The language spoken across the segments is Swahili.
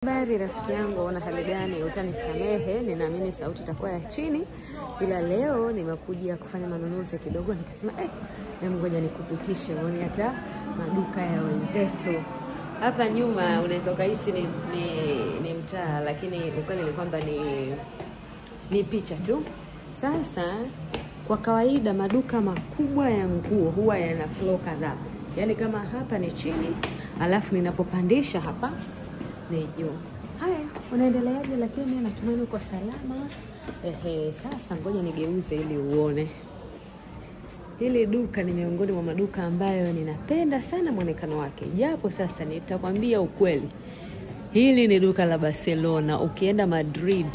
Habari rafiki yangu, una hali gani? Utanisamehe, ninaamini sauti itakuwa ya chini. Ila leo nimekuja kufanya manunuzi kidogo, nikasema ngoja nikupitishe uone hata maduka ya wenzetu. Hapa nyuma unaweza kuhisi ni mtaa, lakini ukweli ni kwamba ni picha tu. Sasa kwa kawaida maduka makubwa ya nguo huwa yana floor kadhaa. Yaani kama hapa ni chini, alafu ninapopandisha hapa ni juu. Haya, unaendeleaje? Lakini natumaini uko salama. Sasa ngoja nigeuze ili uone. Hili duka ni miongoni mwa maduka ambayo ninapenda sana muonekano wake. Japo sasa nitakwambia ukweli. Hili ni duka la Barcelona. Ukienda Madrid,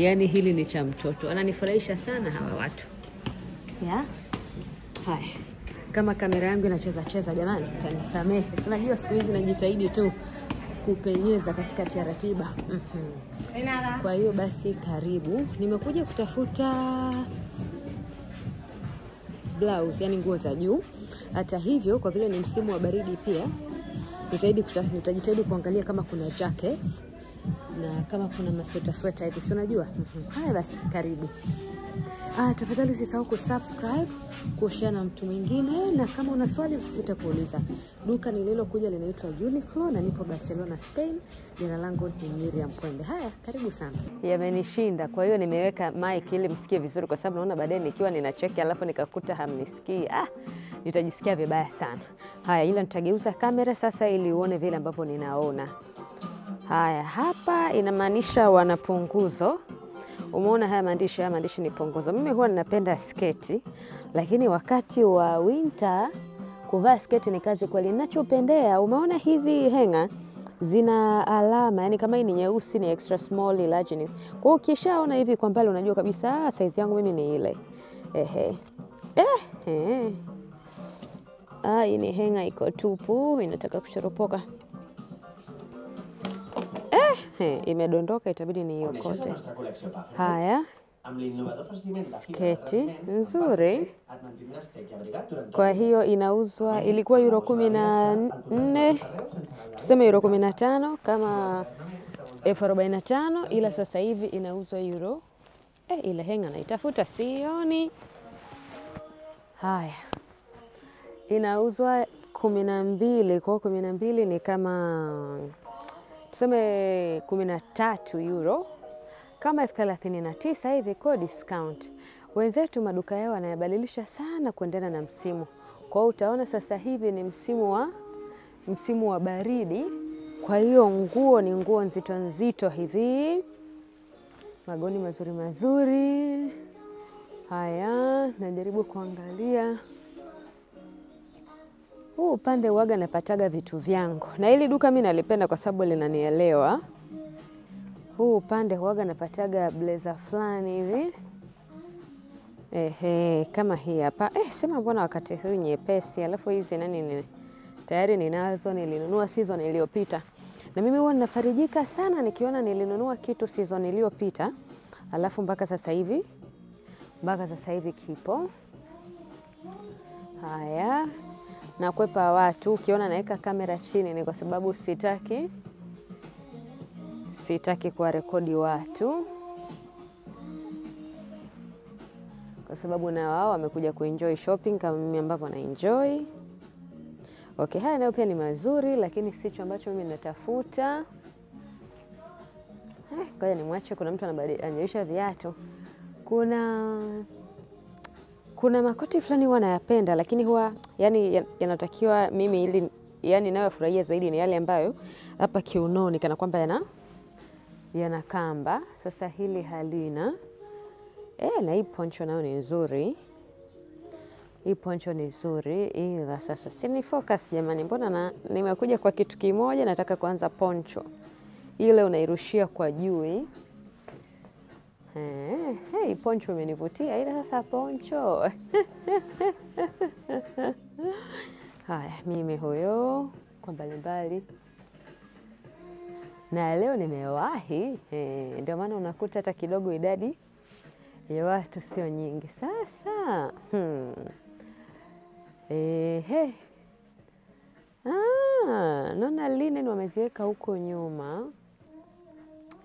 yani hili ni cha mtoto. Ananifurahisha sana hawa watu. Ya? Haya. Kama kamera yangu inacheza jamani, mtanisamehe. Unajua siku hizi najitahidi tu kupenyeza katikati ya ratiba. Kwa hiyo basi karibu. Nimekuja kutafuta blouse, yani nguo za juu. Hata hivyo kwa vile ni msimu wa baridi pia, nitajitahidi kuangalia kama kuna jacket na kama kuna masweta hivi, si unajua? Haya basi karibu. Tafadhali usisahau kusubscribe, kushare na mtu mwingine, na kama una swali usisite kuuliza. Duka nililokuja linaitwa Uniqlo na nipo Barcelona, Spain. Jina langu ni Miriam Pwende. Haya, karibu sana. Yamenishinda, kwa hiyo nimeweka mic ili msikie vizuri, kwa sababu naona baadaye nikiwa ninacheki alafu nikakuta hamnisikii, nitajisikia vibaya sana. Haya, ila nitageuza kamera sasa ili uone vile ambavyo ninaona. Haya, hapa inamaanisha wanapunguzo. Umeona haya maandishi ni punguzo. Mimi huwa ninapenda sketi, lakini wakati wa winter kuvaa sketi ni kazi kweli. Ninachopendea, umeona hizi henga zina alama, yani kama hii ni nyeusi ni extra small, large ni. Kwa hiyo ukishaona hivi kwa mbali unajua kabisa size yangu mimi ni ile. Hii ni henga iko tupu, inataka kuchoropoka. Imedondoka, itabidi niiokote. Haya, sketi nzuri. Kwa hiyo inauzwa, ilikuwa euro 14, tuseme euro 15 kama 45, ila sasa hivi inauzwa euro ile henga naitafuta sioni. Haya, inauzwa 12, kwa 12 ni kama tuseme 13 euro, kama 39 hivi kwa discount. Wenzetu maduka yao wanayabadilisha sana kuendana na msimu. Kwa hiyo utaona sasa hivi ni msimu wa baridi. Kwa hiyo nguo ni nguo nzito hivi. Magoni mazuri. Haya, najaribu kuangalia. Huu upande waga napataga vitu vyangu. Na hili duka mimi nalipenda kwa sababu linanielewa. Huu upande waga napataga blazer fulani hivi. Kama hii hapa. Sema mbona wakati huu nyepesi, alafu hizi tayari ninazo, nilinunua season iliyopita. Na mimi huwa ninafarijika sana nikiona nilinunua kitu season iliyopita, alafu mpaka sasa hivi kipo. Haya. Na kwepa watu, ukiona naweka kamera chini ni kwa sababu sitaki kwa rekodi watu, kwa sababu na wao wamekuja kuenjoy shopping kama mimi ambavyo na enjoy. Haya nayo pia ni mazuri, lakini sicho ambacho mimi natafuta. Ngoja nimwache, kuna mtu anabadilisha viatu. Kuna makoti fulani huwa nayapenda, lakini huwa yanatakiwa mimi ili ninayofurahia zaidi ni yale ambayo hapa kiunoni kana kwamba yana kamba. Sasa hili halina. Na hii poncho nayo ni nzuri. Hii poncho ni nzuri, ila sasa sini focus jamani, mbona nimekuja kwa kitu kimoja, nataka kuanza poncho. Ile unairushia kwa juu. Poncho imenivutia, ila sasa poncho. Haya, mimi huyo kwa mbalimbali. Na leo nimewahi, ndio maana unakuta hata kidogo idadi ya watu sio nyingi. Sasa naona linen wameziweka huko nyuma.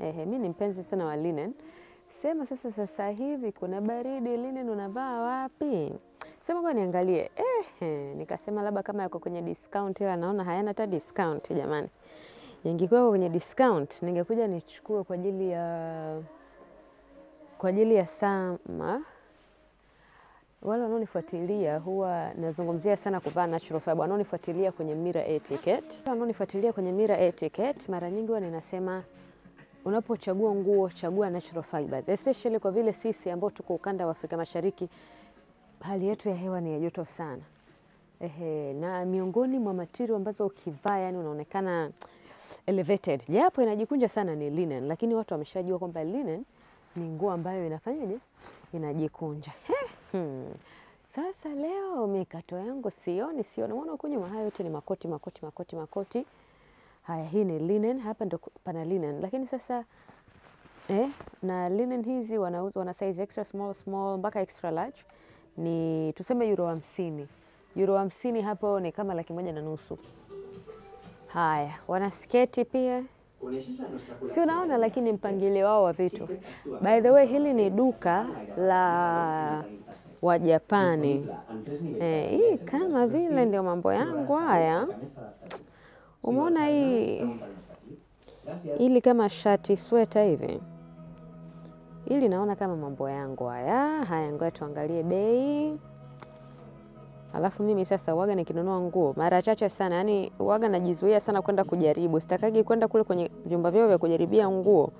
Mimi ni mpenzi sana wa linen. Sema sasa hivi kuna baridi, linen unavaa wapi? Sema kwa niangalie. Nikasema labda kama yako kwenye discount, ila naona hayana hata discount jamani. Yangekuwa kwenye discount ningekuja nichukue kwa ajili ya summer. Wale wanaonifuatilia huwa nazungumzia sana kuvaa natural fiber. Wanaonifuatilia kwenye Mira Etiquette, mara nyingi huwa ninasema unapochagua nguo, chagua natural fibers. Especially kwa vile sisi ambao tuko ukanda wa Afrika Mashariki, hali yetu ya hewa ni ya joto sana. Na miongoni mwa material ambazo ukivaa yani unaonekana elevated. Japo inajikunja sana ni linen, lakini watu wameshajua kwamba linen ni nguo ambayo inafanyaje? Inajikunja. Sasa leo mikato yangu sioni. Unaona huko nyuma haya yote ni makoti. Haya, hii ni linen, hapa ndo pana linen. Lakini sasa na linen hizi wana size extra small mpaka extra large. Ni tuseme €50. €50 hapo ni kama 1,500,000. Haya, wana sketi pia. Si unaona, lakini mpangilio wao wa vitu. By the way, hili ni duka la wa Japani. Hii kama vile ndio mambo yangu haya. Umeona hili kama shati sweater hivi. Hili naona kama mambo yangu haya. Haya, ngoja tuangalie bei. Alafu mimi sasa huaga nikinunua nguo mara chache sana, yani huaga najizuia sana kwenda kujaribu. Sitakagi kwenda kule kwenye vyumba vyao vya kujaribia nguo.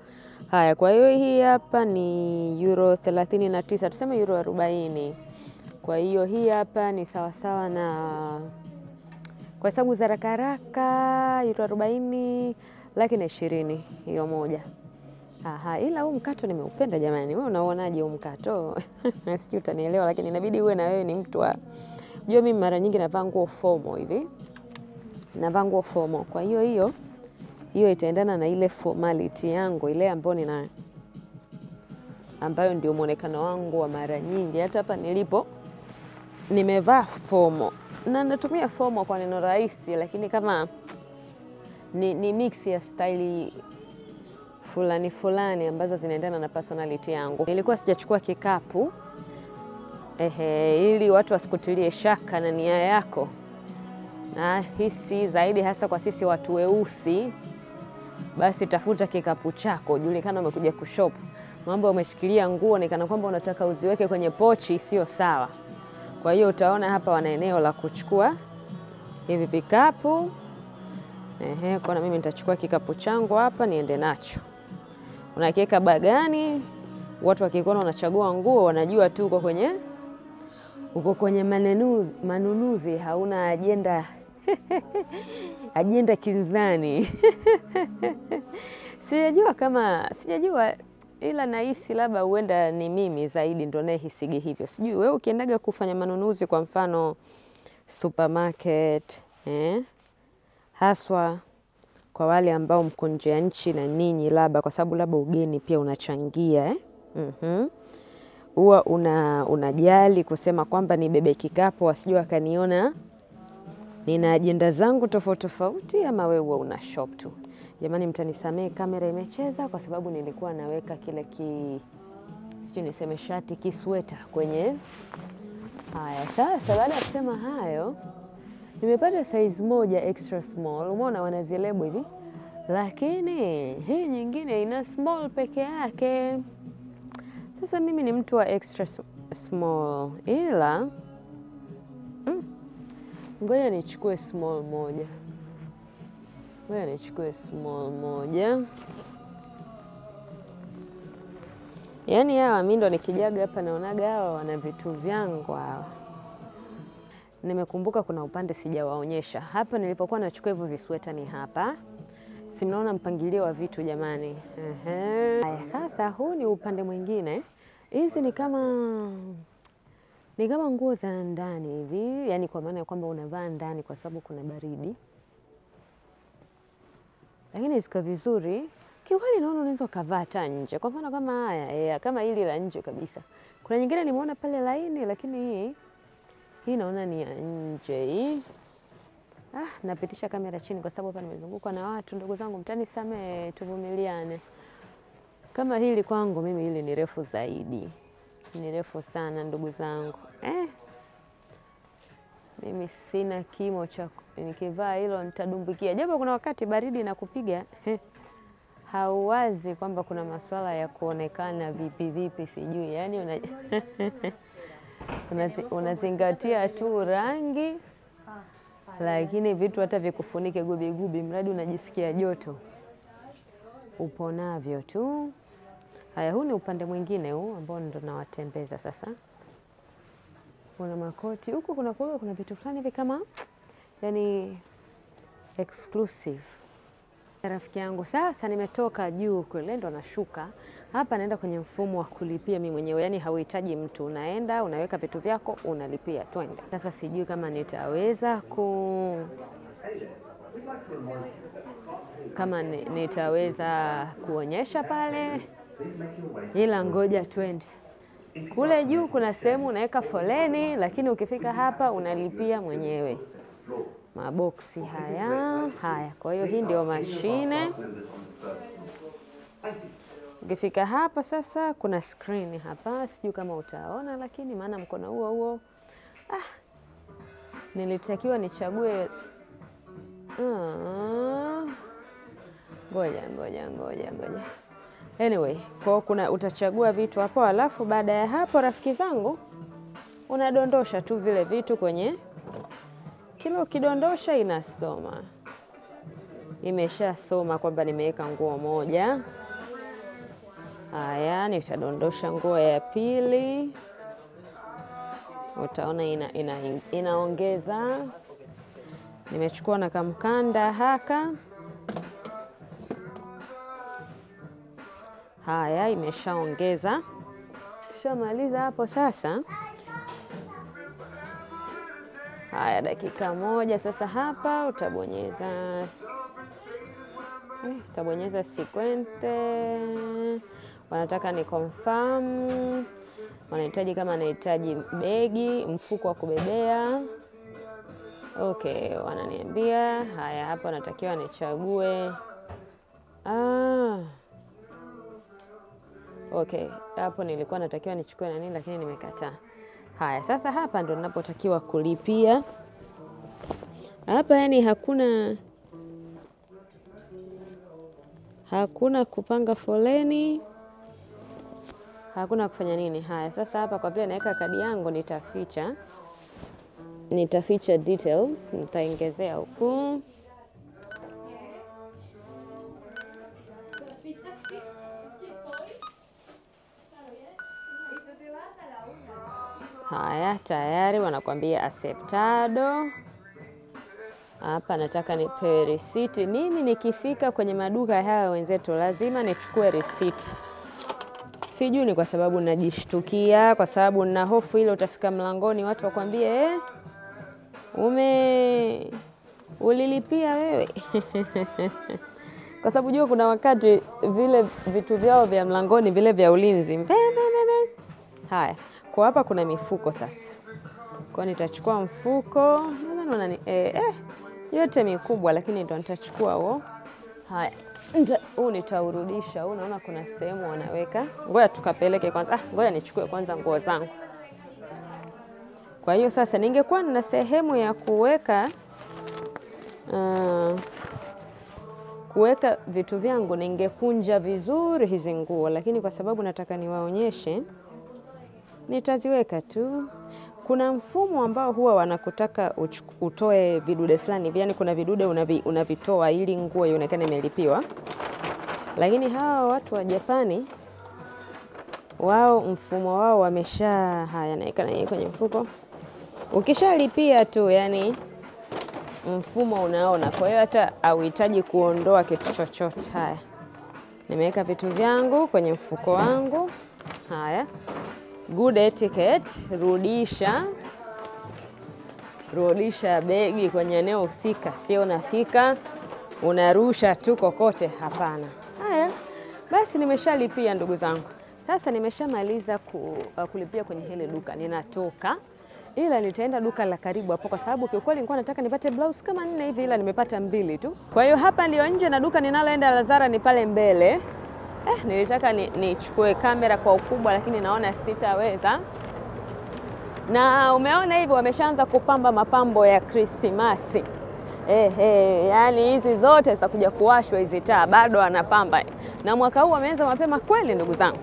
Haya, kwa hiyo hii hapa ni €39, tuseme €40. Kwa hiyo hii hapa ni sawasawa na, kwa hesabu za haraka, €40, $120 hiyo moja. Ila huu mkato nimeupenda jamani. Wewe unaonaje huu mkato? Sijui utanielewa, lakini inabidi uwe na wewe ni mtu wa jua. Mimi mara nyingi navaa nguo formal hivi. Kwa hiyo itaendana na ile formality yangu ile ambayo ndio muonekano wangu wa mara nyingi. Hata hapa nilipo nimevaa formal. Na natumia formal kwa neno rahisi, lakini kama ni mix ya style fulani ambazo zinaendana na personality yangu. Nilikuwa sijachukua kikapu. Ili watu wasikutilie shaka na nia yako. Na hisi zaidi hasa kwa sisi watu weusi, basi tafuta kikapu chako, julikana umekuja kushop. Mambo umeshikilia nguo ni kana kwamba unataka uziweke kwenye pochi, sio sawa. Kwa hiyo utaona hapa wana eneo la kuchukua hivi vikapu. Kwa na mimi nitachukua kikapu changu hapa niende nacho. Unakiweka bagani, watu wakikuona wanachagua nguo wanajua tu uko kwenye manunuzi, hauna ajenda kinzani. Sijajua ila nahisi labda huenda ni mimi zaidi ndo nayehisigi hivyo. Sijui wewe ukiendaga kufanya manunuzi kwa mfano supermarket, haswa kwa wale ambao mko nje ya nchi na ninyi labda, kwa sababu labda ugeni pia unachangia huwa unajali kusema kwamba ni bebe kikapu wasijua akaniona nina ajenda zangu tofauti, ama wewe una shop tu. Jamani, mtanisamee kamera imecheza kwa sababu nilikuwa naweka kile sijui niseme shati kisweta kwenye. Haya, sasa baada ya kusema hayo, nimepata size moja extra small. Umeona wanazilebo hivi, lakini hii nyingine ina small peke yake. Sasa mimi ni mtu wa extra small, ila ngoja nichukue small moja. Yaani hawa mimi ndo nikijaga hapa naonaga hawa wana vitu vyangu hawa. Nimekumbuka kuna upande sijawaonyesha. Hapa nilipokuwa nachukua hivyo visweta ni hapa. Si mnaona mpangilio wa vitu jamani. Haya, sasa huu ni upande mwingine. Hizi ni kama nguo za ndani hivi, yani kwa maana ya kwamba unavaa ndani kwa sababu kuna baridi. Lakini ziko vizuri. Kiukweli naona unaweza kuvaa hata nje. Kwa mfano kama haya, kama hili la nje kabisa. Kuna nyingine nimeona pale laini, lakini hii naona ni ya nje hii. Napitisha kamera chini kwa sababu hapa nimezungukwa na watu. Ndugu zangu, mtanisamee, tuvumiliane. Kama hili kwangu mimi hili ni refu zaidi. Ni refu sana ndugu zangu. Mimi sina kimo cha nikivaa hilo nitadumbukia. Japo kuna wakati baridi na kupiga. Hauwazi kwamba kuna masuala ya kuonekana vipi sijui. Yaani unazingatia tu rangi, lakini vitu hata vikufunike gubi mradi unajisikia joto. Upo navyo tu. Haya, huu ni upande mwingine huu ambao ndo nawatembeza sasa. Kuna makoti huko, kuna vitu fulani hivi kama yani exclusive. Rafiki yangu sasa nimetoka juu kule ndo nashuka. Hapa naenda kwenye mfumo wa kulipia mimi mwenyewe. Yaani hauhitaji mtu, unaenda, unaweka vitu vyako, unalipia, twende. Sasa sijui kama nitaweza nitaweza kuonyesha pale. Ila ngoja twende. Kule juu kuna sehemu unaweka foleni, lakini ukifika hapa unalipia mwenyewe. Maboksi haya. Kwa hiyo hii ndio mashine. Ukifika hapa sasa kuna screen hapa. Sijui kama utaona, lakini maana mkono huo. Nilitakiwa nichague. Ngoja. Anyway, kwa utachagua vitu hapo, alafu baada ya hapo rafiki zangu unadondosha tu vile vitu kwenye kilo. Kidondosha inasoma. Imeshasoma kwamba nimeweka nguo moja. Haya, nitadondosha nguo ya pili. Utaona inaongeza. Nimechukua na kamkanda haka. Haya, imeshaongeza. Shamaliza hapo sasa. Haya, dakika moja sasa hapa utabonyeza sequente. Wanataka ni confirm. Wanahitaji kama anahitaji begi, mfuko wa kubebea. Okay, wananiambia. Haya, hapa natakiwa nichague. Okay, hapo nilikuwa natakiwa nichukue na nini lakini nimekataa. Haya, sasa hapa ndo ninapotakiwa kulipia. Hapa yani hakuna kupanga foleni. Hakuna kufanya nini. Haya, sasa hapa kwa vile naweka kadi yangu nitaficha details, nitaongezea huku. Haya, tayari wanakuambia acceptado. Hapa nataka nipewe risiti. Mimi nikifika kwenye maduka haya wenzetu lazima nichukue risiti. Sijui ni kwa sababu najishtukia, kwa sababu nina hofu ile utafika mlangoni watu wakwambie ulilipia wewe. Kwa sababu jua kuna wakati vile vitu vyao vya mlangoni vile vya ulinzi. Haya, kwa hapa kuna mifuko sasa. Kwa nitachukua mfuko, nadhani yote mikubwa lakini ndo nitachukua huo. Haya, huu nitaurudisha. Unaona kuna sehemu wanaweka. Ngoja tukapeleke kwanza. Ngoja nichukue kwanza nguo zangu. Kwa hiyo sasa ningekuwa na sehemu ya kuweka vitu vyangu ningekunja vizuri hizi nguo, lakini kwa sababu nataka niwaonyeshe nitaziweka tu. Kuna mfumo ambao huwa wanakutaka utoe vidude fulani, yani kuna vidude unavitoa ili nguo ionekane imelipiwa. Lakini hawa watu wa Japani wao mfumo wao haya naika na kwenye mfuko. Ukishalipia tu yani mfumo unaona. Kwa hiyo hata hauhitaji kuondoa kitu chochote. Haya, nimeweka vitu vyangu kwenye mfuko wangu. Haya, good etiquette, rudisha begi kwenye eneo husika. Sio unafika unarusha tu kokote, hapana. Haya, basi nimeshalipia ndugu zangu. Sasa nimeshamaliza kulipia kwenye hili duka. Ninatoka, ila nitaenda duka la karibu hapo kwa sababu kiukweli nilikuwa nataka nipate blouse kama 4 hivi, ila nimepata 2 tu. Kwa hiyo hapa ndio nje na duka ninaloenda la Zara ni pale mbele. nilitaka nichukue kamera kwa ukubwa lakini naona sitaweza. Na umeona hivi wameshaanza kupamba mapambo ya Krismasi. Yani hizi zote zitakuja kuwashwa hizi taa, bado anapamba. Na mwaka huu wameanza mapema kweli ndugu zangu.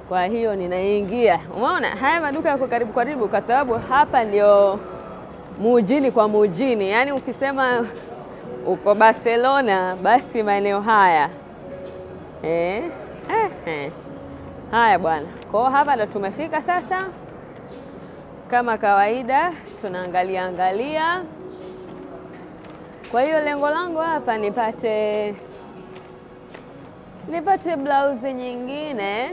Kwa hiyo ninaingia. Umeona haya maduka yako karibu kwa sababu hapa ndio mujini kwa mujini. Yani ukisema uko Barcelona basi maeneo haya. Haya bwana. Kwa hapa ndo tumefika sasa. Kama kawaida tunaangalia. Kwa hiyo lengo langu hapa nipate blouse nyingine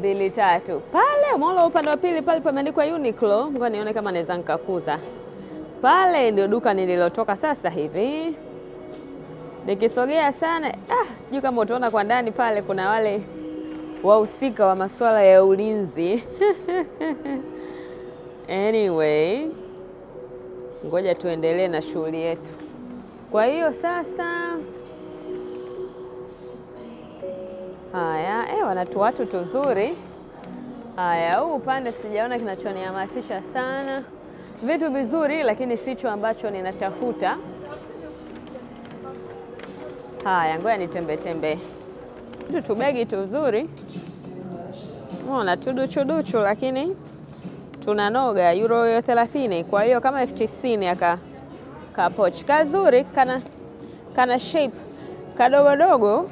2-3. Pale umeona upande wa pili pale pameandikwa Uniqlo. Ngoja nione kama naweza nikakuza. Pale ndio duka nililotoka sasa hivi. Nikisogea sana, sijui kama utaona kwa ndani pale kuna wale wahusika wa masuala ya ulinzi. Anyway, ngoja tuendelee na shughuli yetu. Kwa hiyo sasa haya, watu tuzuri. Haya, huu upande sijaona kinachonihamasisha sana. Vitu vizuri lakini sicho ambacho ninatafuta. Haya, ngoja nitembe. Vitu tubegi tuzuri. Unaona tuduchu lakini tunanoga euro 30. Kwa hiyo kama 90 aka pochi kazuri kana shape kadogo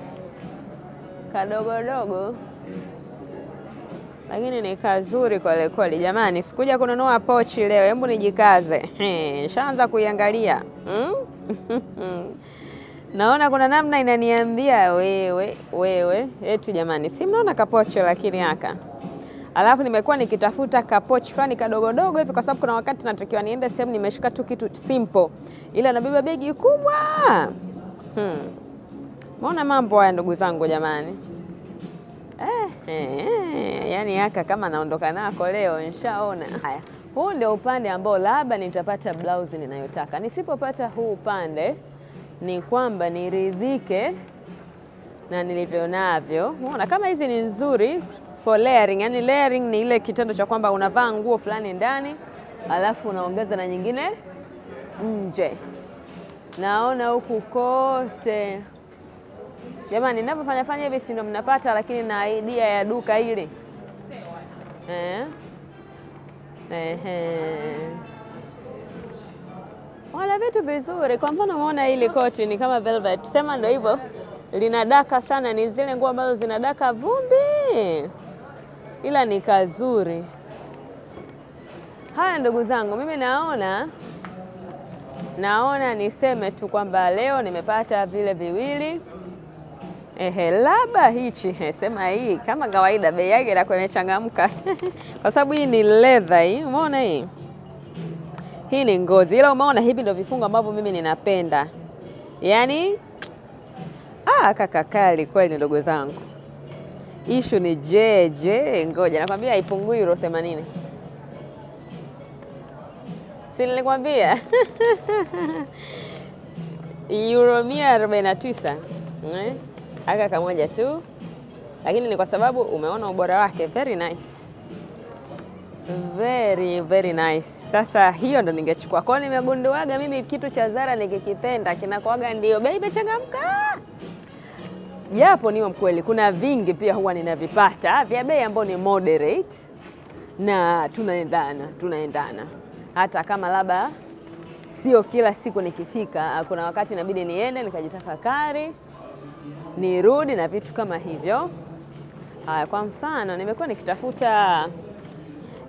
lakini ni kazuri kweli jamani. Sikuja kununua pochi leo, hebu nijikaze. Shaanza kuiangalia. Naona kuna namna inaniambia wewe eti jamani si mnaona kapochi lakini haka. Alafu nimekuwa nikitafuta kapochi fulani kadogo hivi kwa sababu kuna wakati natakiwa niende sehemu nimeshika tu kitu simple. Ila nabeba begi kubwa. Mbona mambo haya ndugu zangu jamani? Yani haka kama naondoka nako leo nishaona. Haya. Huu ndio upande ambao labda nitapata blouse ninayotaka. Nisipopata huu upande ni kwamba niridhike na nilivyo navyo. Unaona kama hizi ni nzuri for layering. Yani layering ni ile kitendo cha kwamba unavaa nguo fulani ndani alafu unaongeza na nyingine nje. Naona huku kote. Jamani ninapofanya hivi si ndo mnapata lakini na idea ya duka ile. Wala vitu vizuri. Kwa mfano umeona ile koti ni kama velvet. Sema ndio hivyo. Linadaka sana, ni zile nguo ambazo zinadaka vumbi. Ila ni kazuri. Haya ndugu zangu, mimi naona niseme tu kwamba leo nimepata vile viwili. Labda hichi, sema hii kama kawaida bei yake inakuwa imechangamka. Kwa sababu hii ni leather hii, umeona hii? Hii ni ngozi. Ila umeona hivi ndio vifungo ambavyo mimi ninapenda. Yaani kakakali kweli ndugu zangu. Issue ni ngoja nakwambia haipungui euro 80. Si nilikwambia? Euro 149. Aka kamoja tu. Lakini ni kwa sababu umeona ubora wake, very nice. Very nice. Sasa hiyo ndo ningechukua. Kwa hiyo nimegunduaga mimi kitu cha Zara nikikipenda kinakuaga ndio bei imechangamka. Japo niwe mkweli kuna vingi pia huwa ninavipata vya bei ambayo ni moderate na tunaendana. Hata kama labda sio kila siku nikifika, kuna wakati inabidi niende nikajitafakari, nirudi na vitu kama hivyo. Haya, kwa mfano nimekuwa nikitafuta.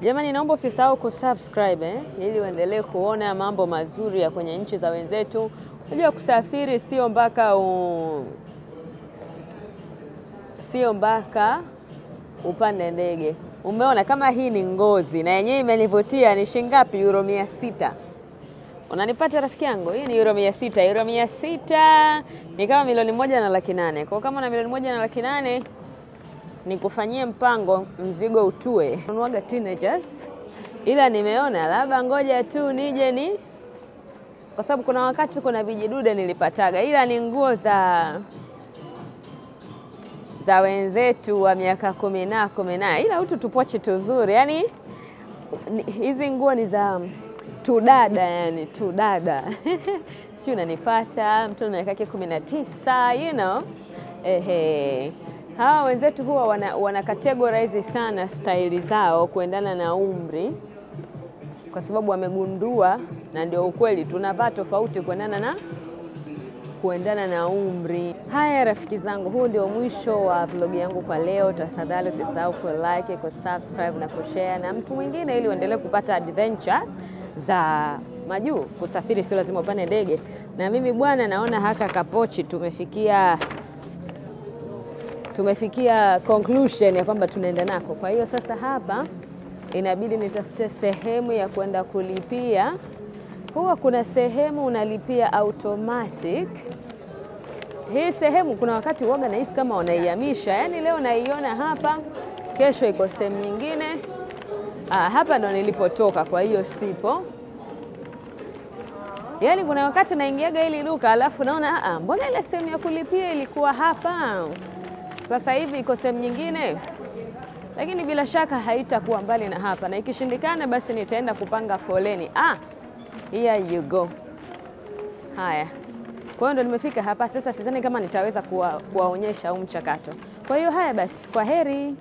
Jamani naomba usisahau kusubscribe ili uendelee kuona mambo mazuri ya kwenye nchi za wenzetu. Unajua kusafiri sio mpaka upande ndege. Umeona kama hii ni ngozi na yenyewe imenivutia. Ni shilingi ngapi? Euro 600. Unanipata rafiki yangu? Hii ni euro 600. Euro 600 ni kama 1,800,000. Kwa kama na 1,800,000 nikufanyie mpango mzigo utue. Nunuaga teenagers. Ila nimeona labda ngoja tu nije kwa sababu kuna wakati kuna vijidude nilipataga. Ila ni nguo za za wenzetu wa miaka 10 ila utu tupochi tuzuri. Yani hizi nguo ni za tudada, yani tudada. Si unanipata, mtu miaka 19, you know. Hawa wenzetu huwa wana categorize sana style zao kuendana na umri, kwa sababu wamegundua, na ndio ukweli, tunavaa tofauti kuendana na umri. Haya rafiki zangu, huu ndio mwisho wa vlog yangu kwa leo. Tafadhali usisahau ku like, ku subscribe na kushare na mtu mwingine, ili uendelee kupata adventure za majuu. Kusafiri sio lazima upande ndege. Na mimi bwana, naona haka kapochi tumefikia conclusion ya kwamba tunaenda nako. Kwa hiyo sasa hapa inabidi nitafute sehemu ya kwenda kulipia. Huwa kuna sehemu unalipia automatic. Hii sehemu kuna wakati uoga nahisi kama wanaihamisha. Yani leo naiona hapa, kesho iko sehemu nyingine. Hapa ndo nilipotoka, kwa hiyo sipo. Yani kuna wakati naingiaga hili duka alafu naona mbona ile sehemu ya kulipia ilikuwa hapa, sasa hivi iko sehemu nyingine. Lakini bila shaka haitakuwa mbali na hapa, na ikishindikana basi nitaenda kupanga foleni. Here you go. Haya. Kwa hiyo ndo nimefika hapa sasa, sidhani kama nitaweza kuwaonyesha huu mchakato. Kwa hiyo haya basi, kwa heri.